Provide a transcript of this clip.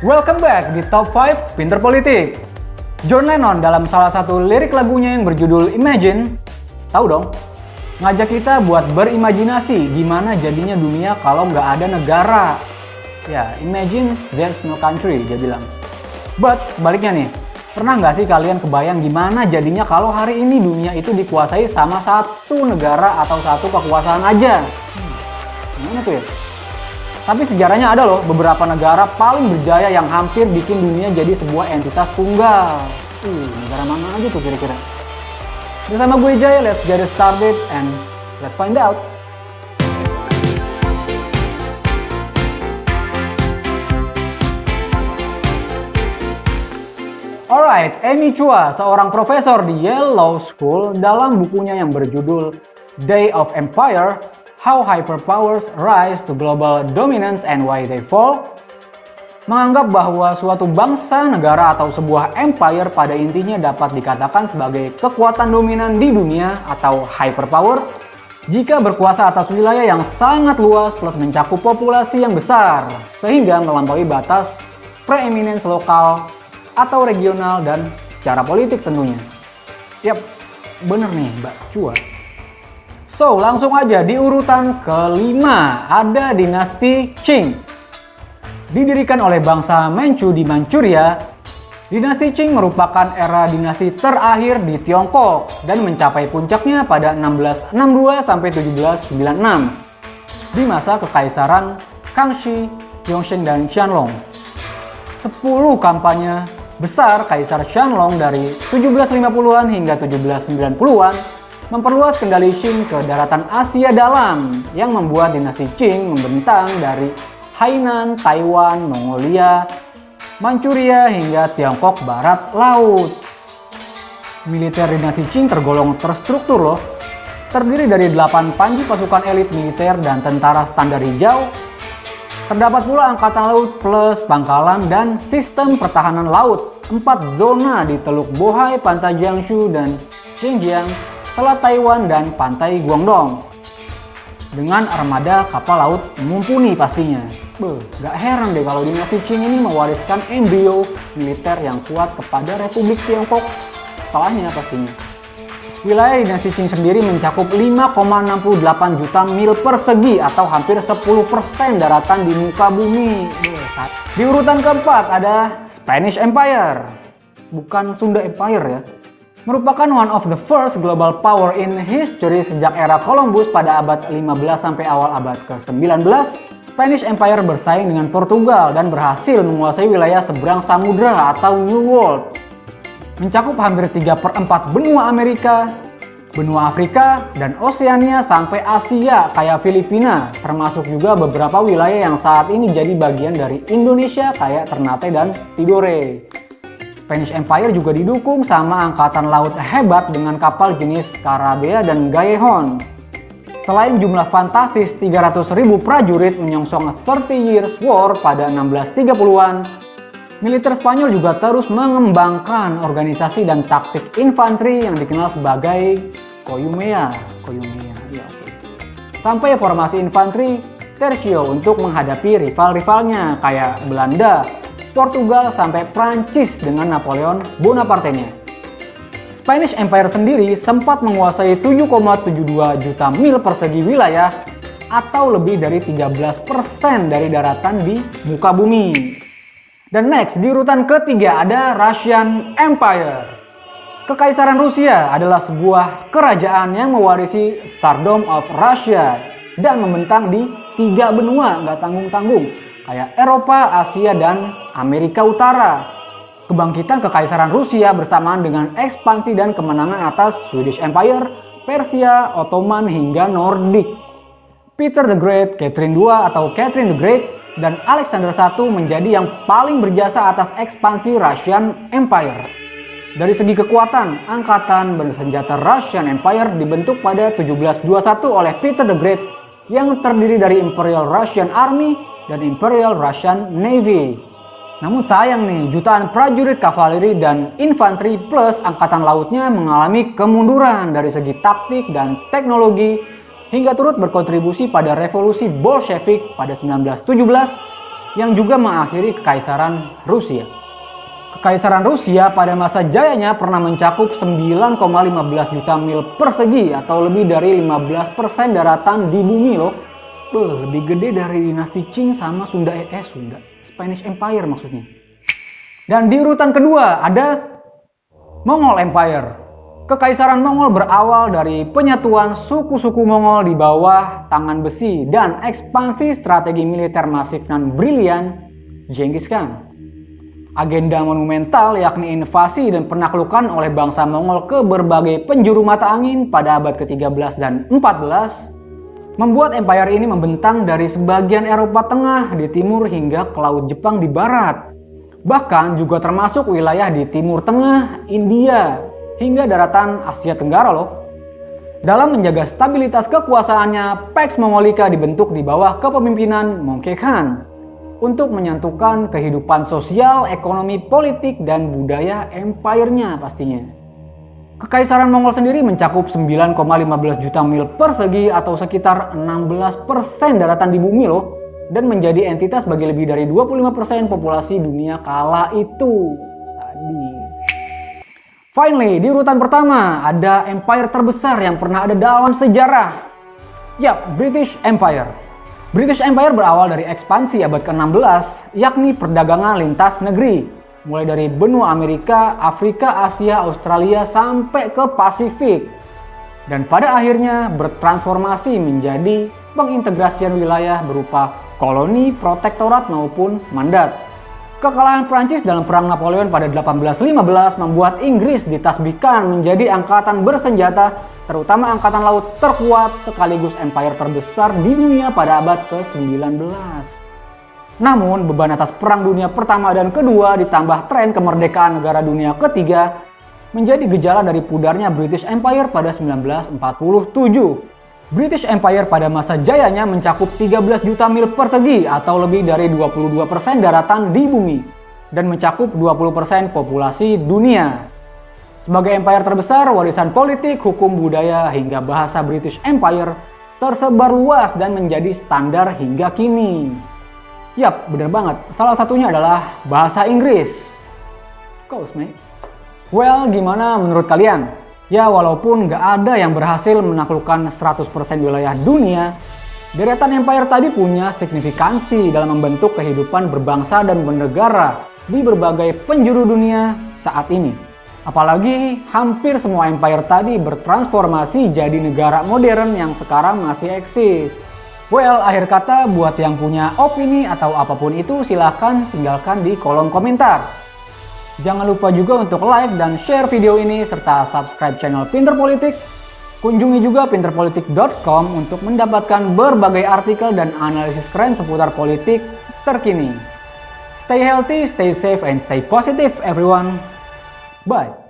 Welcome back di Top 5 Pinter Politik. John Lennon dalam salah satu lirik lagunya yang berjudul Imagine, tahu dong, ngajak kita buat berimajinasi gimana jadinya dunia kalau nggak ada negara. Ya, imagine there's no country, dia bilang. But sebaliknya nih, pernah nggak sih kalian kebayang gimana jadinya kalau hari ini dunia itu dikuasai sama satu negara atau satu kekuasaan aja? Gimana tuh ya? Tapi sejarahnya ada loh beberapa negara paling berjaya yang hampir bikin dunia jadi sebuah entitas tunggal. Negara mana aja tuh kira-kira? Bersama gue Jay, let's get it started and let's find out. Alright, Amy Chua, seorang profesor di Yale Law School, dalam bukunya yang berjudul Day of Empire, How Hyperpowers Rise to Global Dominance and Why They Fall, menganggap bahwa suatu bangsa, negara, atau sebuah empire pada intinya dapat dikatakan sebagai kekuatan dominan di dunia atau hyperpower jika berkuasa atas wilayah yang sangat luas plus mencakup populasi yang besar sehingga melampaui batas preeminence lokal atau regional dan secara politik tentunya. Yap, bener nih Mbak Chua. So, langsung aja di urutan kelima ada dinasti Qing. Didirikan oleh bangsa Manchu di Manchuria, dinasti Qing merupakan era dinasti terakhir di Tiongkok dan mencapai puncaknya pada 1662 sampai 1796 di masa kekaisaran Kangxi, Yongzheng, dan Qianlong. 10 kampanye besar Kaisar Qianlong dari 1750-an hingga 1790-an memperluas kendali Qing ke daratan Asia dalam yang membuat dinasti Qing membentang dari Hainan, Taiwan, Mongolia, Manchuria hingga Tiongkok barat laut. Militer dinasti Qing tergolong terstruktur loh, terdiri dari 8 panji pasukan elit militer dan tentara standar hijau. Terdapat pula angkatan laut plus pangkalan dan sistem pertahanan laut, 4 zona di Teluk Bohai, Pantai Jiangsu dan Xinjiang, Selat Taiwan, dan Pantai Guangdong. Dengan armada kapal laut mumpuni pastinya. Gak heran deh kalau dinasti Qing ini mewariskan embrio militer yang kuat kepada Republik Tiongkok setelahnya pastinya. Wilayah dinasti Qing sendiri mencakup 5,68 juta mil persegi atau hampir 10% daratan di muka bumi. Di urutan keempat ada Spanish Empire, bukan Sunda Empire ya. Merupakan one of the first global power in history sejak era Columbus pada abad 15 sampai awal abad ke-19. Spanish Empire bersaing dengan Portugal dan berhasil menguasai wilayah seberang samudra atau New World. Mencakup hampir 3/4 benua Amerika, benua Afrika, dan Oseania sampai Asia kayak Filipina, termasuk juga beberapa wilayah yang saat ini jadi bagian dari Indonesia kayak Ternate dan Tidore. Spanish Empire juga didukung sama angkatan laut hebat dengan kapal jenis Carabea dan Galleon. Selain jumlah fantastis 300.000 prajurit menyongsong 30 Years War pada 1630-an, militer Spanyol juga terus mengembangkan organisasi dan taktik infanteri yang dikenal sebagai Columea. Sampai formasi infanteri tertio untuk menghadapi rival-rivalnya kayak Belanda, Portugal, sampai Prancis dengan Napoleon Bonaparte-nya. Spanish Empire sendiri sempat menguasai 7,72 juta mil persegi wilayah atau lebih dari 13% dari daratan di muka bumi. Dan next, di urutan ketiga ada Russian Empire. Kekaisaran Rusia adalah sebuah kerajaan yang mewarisi Tsardom of Russia dan membentang di 3 benua, nggak tanggung-tanggung, kayak Eropa, Asia, dan Amerika Utara. Kebangkitan Kekaisaran Rusia bersamaan dengan ekspansi dan kemenangan atas Swedish Empire, Persia, Ottoman, hingga Nordik. Peter the Great, Catherine II atau Catherine the Great, dan Alexander I menjadi yang paling berjasa atas ekspansi Russian Empire. Dari segi kekuatan, angkatan bersenjata Russian Empire dibentuk pada 1721 oleh Peter the Great yang terdiri dari Imperial Russian Army dan Imperial Russian Navy. Namun sayang nih, jutaan prajurit kavaleri dan infanteri plus angkatan lautnya mengalami kemunduran dari segi taktik dan teknologi hingga turut berkontribusi pada revolusi Bolshevik pada 1917 yang juga mengakhiri Kekaisaran Rusia. Kekaisaran Rusia pada masa jayanya pernah mencakup 9,15 juta mil persegi atau lebih dari 15% daratan di bumi loh. Lebih gede dari dinasti Qing sama Spanish Empire maksudnya. Dan di urutan kedua ada Mongol Empire. Kekaisaran Mongol berawal dari penyatuan suku-suku Mongol di bawah tangan besi dan ekspansi strategi militer masif dan brilian Genghis Khan. Agenda monumental yakni invasi dan penaklukan oleh bangsa Mongol ke berbagai penjuru mata angin pada abad ke-13 dan 14 membuat empire ini membentang dari sebagian Eropa Tengah di timur hingga ke Laut Jepang di barat. Bahkan juga termasuk wilayah di Timur Tengah, India, hingga daratan Asia Tenggara loh. Dalam menjaga stabilitas kekuasaannya, Pax Mongolica dibentuk di bawah kepemimpinan Mongke Khan untuk menyatukan kehidupan sosial, ekonomi, politik, dan budaya empire-nya pastinya. Kekaisaran Mongol sendiri mencakup 9,15 juta mil persegi atau sekitar 16% daratan di bumi loh, dan menjadi entitas bagi lebih dari 25% populasi dunia kala itu. Sadis. Finally, di urutan pertama ada empire terbesar yang pernah ada dalam sejarah. Yap, British Empire. British Empire berawal dari ekspansi abad ke-16, yakni perdagangan lintas negeri, mulai dari benua Amerika, Afrika, Asia, Australia, sampai ke Pasifik. Dan pada akhirnya bertransformasi menjadi pengintegrasian wilayah berupa koloni, protektorat, maupun mandat. Kekalahan Prancis dalam Perang Napoleon pada 1815 membuat Inggris ditasbihkan menjadi angkatan bersenjata, terutama angkatan laut terkuat sekaligus empire terbesar di dunia pada abad ke-19. Namun, beban atas Perang Dunia Pertama dan Kedua ditambah tren kemerdekaan negara dunia ketiga menjadi gejala dari pudarnya British Empire pada 1947. British Empire pada masa jayanya mencakup 13 juta mil persegi atau lebih dari 22% daratan di bumi dan mencakup 20% populasi dunia. Sebagai empire terbesar, warisan politik, hukum budaya, hingga bahasa British Empire tersebar luas dan menjadi standar hingga kini. Yap, bener banget. Salah satunya adalah bahasa Inggris. Course, mate. Well, gimana menurut kalian? Ya, walaupun nggak ada yang berhasil menaklukkan 100% wilayah dunia, deretan empire tadi punya signifikansi dalam membentuk kehidupan berbangsa dan bernegara di berbagai penjuru dunia saat ini. Apalagi hampir semua empire tadi bertransformasi jadi negara modern yang sekarang masih eksis. Well, akhir kata buat yang punya opini atau apapun itu silahkan tinggalkan di kolom komentar. Jangan lupa juga untuk like dan share video ini serta subscribe channel Pinter Politik. Kunjungi juga pinterpolitik.com untuk mendapatkan berbagai artikel dan analisis keren seputar politik terkini. Stay healthy, stay safe, and stay positive everyone. Bye.